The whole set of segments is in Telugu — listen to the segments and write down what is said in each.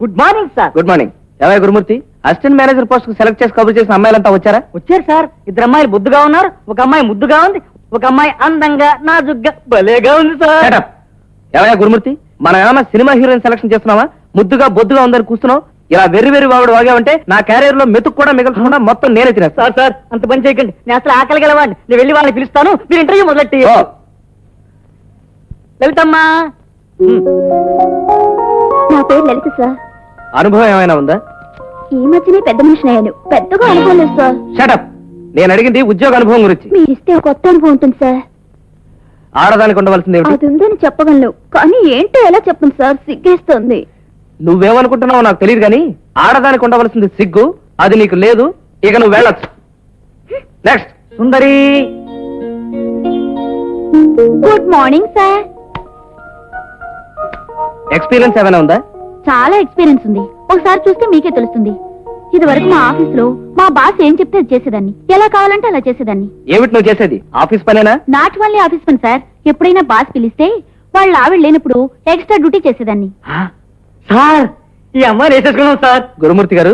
Good morning sir. Good morning. ఏమయ్య గురుమూర్తి, అసిస్టెంట్ మేనేజర్ పోస్ట్ కు సెలెక్ట్ చేసి కబుర్ చేసిన అమ్మాయిలంతా వచ్చారా? వచ్చారు సార్. ఇద్దరు అమ్మాయిలు బుద్దుగా ఉన్నారు, ఒక అమ్మాయి ముద్దుగా ఉంది, ఒక అమ్మాయి అందంగా నాజుగ్గా భలేగా ఉంది సార్. Shut up. ఏమయ్య గురుమూర్తి, మనం ఏమైనా సినిమా హీరోయిన్ సెలక్షన్ చేస్తున్నావా? ముద్దుగా బొద్దుగా ఉందని కూర్చున్నావు. ఇలా వెర్రి వెర్రి వాడు వాగావంటే నా క్యారియర్ లో మెతుకు కూడా మిగల్చకుండా మొత్తం నేనే తినేస్తా. సార్ సార్ అంత పని చేయకండి. నేను అసలు ఆకలి గలవాడిని. నేను వెళ్ళి వాళ్ళని పిలుస్తాను, మీరు ఇంటర్వ్యూ మొదలెట్టి. ఓ, లలితమ్మా. నా పేరు లలిత సార్. అనుభవం ఏమైనా ఉందా? ఈ మధ్యనే పెద్ద మనిషిని అయ్యాను, పెద్దగా అనుభవం లేదు సార్. షటప్. నేను అడిగింది ఉద్యోగ అనుభవం గురించి. మీరు ఇస్తే ఒక కొత్త అనుభవం ఉంటుంది సార్. ఆడదానికి ఉండవలసింది ఏమిటి? అది ఉందని చెప్పగలను, కానీ ఏంటో ఎలా చెప్పండి సార్, సిగ్గేస్తుంది. నువ్వేమనుకుంటున్నావో నాకు తెలియదు కానీ ఆడదానికి ఉండవలసింది సిగ్గు, అది నీకు లేదు. ఇక నువ్వు వెళ్ళొచ్చు. Next. Sundari. Good morning sir. Experience ఏమైనా ఉందా? చాలా ఎక్స్పీరియన్స్ ఉంది. ఒకసారి చూస్తే మీకే తెలుస్తుంది. ఇది వరకు మా ఆఫీస్ లో మా బాస్ ఏం చెప్తే అది చేసేదాన్ని, ఎలా కావాలంటే అలా చేసేదాన్ని. ఏమిటి నువ్వు చేసేది? ఆఫీస్ పనేనా? నాట్ ఓన్లీ ఆఫీస్ పని సార్, ఎప్పుడైనా బాస్ పిలిస్తే వాళ్ళ ఆవిడ లేనప్పుడు ఎక్స్ట్రా డ్యూటీ చేసేదాన్ని. సార్ ఈ అమ్మాయిని వేసేసుకున్నాం సార్. గురుమూర్తి గారు,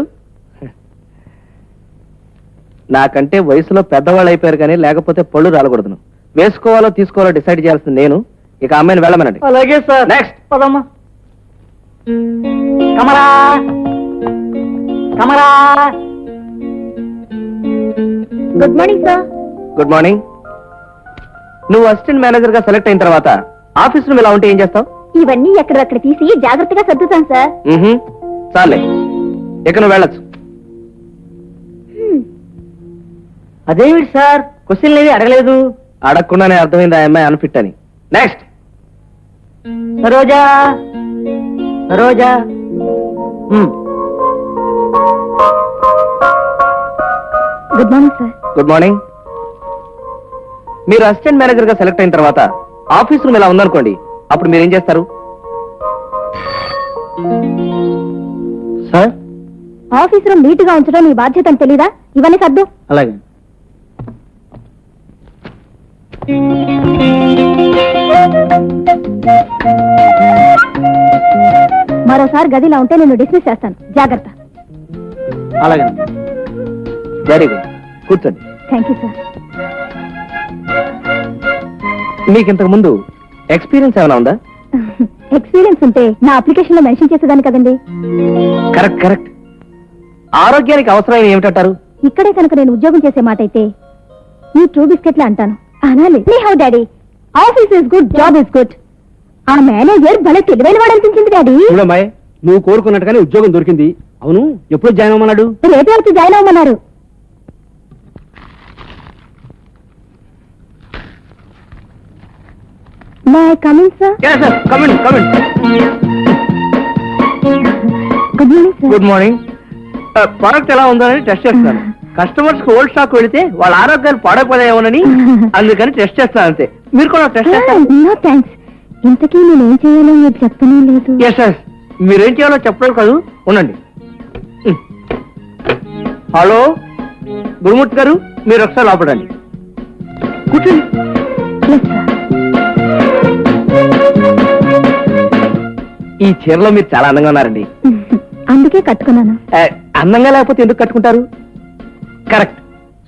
నాకంటే వయసులో పెద్దవాళ్ళు అయిపోయారు కానీ లేకపోతే పళ్ళు రాలకూడదు. వేసుకోవాలో తీసుకోవాలో డిసైడ్ చేయాల్సింది నేను. ఇక అమ్మాయిని వెళ్ళమనండి. అలాగే సార్. నెక్స్ట్. పదమ్మా. Kamala Kamala. Good morning sir. Good morning. నువ్వు అసిస్టెంట్ మేనేజర్ గా సెలెక్ట్ అయిన తర్వాత ఆఫీస్ లో ఇలా ఉంటే ఏం చేస్తావు? ఇవన్నీ ఎక్కడక్కడ తీసి జాగ్రత్తగా సర్దుతాను సార్. చాలే, ఇక నువ్వు వెళ్ళొచ్చు. అదేమిటి సార్ క్వశ్చన్ ఏది అడగలేదు? అడగకుండానే అర్థమైంది ఆ అమ్మాయి అన్ఫిట్ అని. Next. Saroja. Saroja. Good morning sir. Good morning. మీరు అసిస్టెంట్ మేనేజర్ గా సెలెక్ట్ అయిన తర్వాత ఆఫీస్ రూమ్ ఇలా ఉందనుకోండి, అప్పుడు మీరు ఏం చేస్తారు? సార్ ఆఫీస్ రూమ్ నీట్ గా ఉంచడం నీ బాధ్యత అని తెలీదా? ఇవన్నీ సర్దు. అలాగే. మరోసారి గదిలా ఉంటే నేను డిస్మిస్ చేస్తాను, జాగ్రత్త. అలాగే. వెరీ గుడ్, కూర్చోండి. Thank you sir. మీకు ఇంతకు ముందు ఎక్స్పీరియన్స్ ఏమైనా ఉందా? ఎక్స్పీరియన్స్ ఉంటే నా అప్లికేషన్ లో మెన్షన్ చేసేదాన్ని కదండి. Correct correct. ఆరోగ్యానికి అవసరమైన ఏమిటంటారు? ఇక్కడే కనుక నేను ఉద్యోగం చేసే మాట అయితే ఈ ట్రూ బిస్కెట్లే అంటాను. అనాలి. How daddy, office is good, job is good. ఆ మేనేజర్ భలే తెలివైన వాడు అనిపించింది డాడీ. చూడమ్మాయి, నువ్వు కోరుకున్నట్టుగానే ఉద్యోగం దొరికింది. అవును, ఎప్పుడు జాయిన్ అవ్వమన్నాడు? రేపు వచ్చి జాయిన్ అవ్వమన్నారు. May coming sir. Coming. Good morning sir. Good morning. Product ఎలా ఉందని టెస్ట్ చేస్తాను. కస్టమర్స్ కి ఓల్డ్ స్టాక్ వెళితే వాళ్ళ ఆరోగ్యాలు పాడైపోయాయోనని అందుకని టెస్ట్ చేస్తాను అంతే. మీరు కూడా టెస్ట్ చేస్తారు? No thanks. ఇంతకీ నేనేం చేయాలో మీరు చెప్తానే లేదు. ఎస్ ఎస్, మీరేం చేయాలో చెప్పలేదు కాదు, ఉండండి. హలో గురుమూర్తి గారు, మీరు ఒకసారి లోపడండి, కూర్చోండి. Yes, sir. ఈ చీరలో మీరు చాలా అందంగా ఉన్నారండి. అందుకే కట్టుకున్నాను. అందంగా లేకపోతే ఎందుకు కట్టుకుంటారు? కరెక్ట్.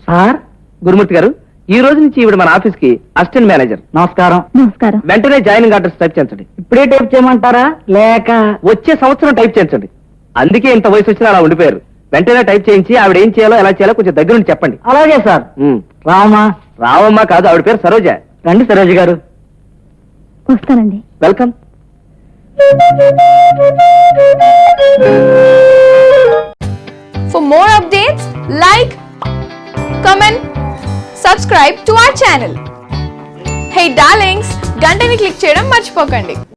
సార్, గురుమూర్తి గారు, ఈ రోజు నుంచి ఈవిడ మన ఆఫీస్ కి అసిస్టెంట్ మేనేజర్. నమస్కారం. నమస్కారం. వెంటనే జాయినింగ్ ఆర్డర్స్ టైప్ చేయించండి. ఇప్పుడే టైప్ చేయమంటారా లేక వచ్చే సంవత్సరం టైప్ చేయించండి. అందుకే ఇంత వయసు వచ్చినా అలా ఉండిపోయారు. వెంటనే టైప్ చేయించి ఆవిడ ఏం చేయాలో ఎలా చేయాలో కొంచెం దగ్గర నుండి చెప్పండి. అలాగే సార్. రామా. రావమ్మ కాదు, ఆవిడ పేరు సరోజ. రండి సరోజ గారు. వస్తానండి. Welcome. For more updates, like, comment, subscribe to our channel. Hey darlings, గంటని click చేయడం మర్చిపోకండి.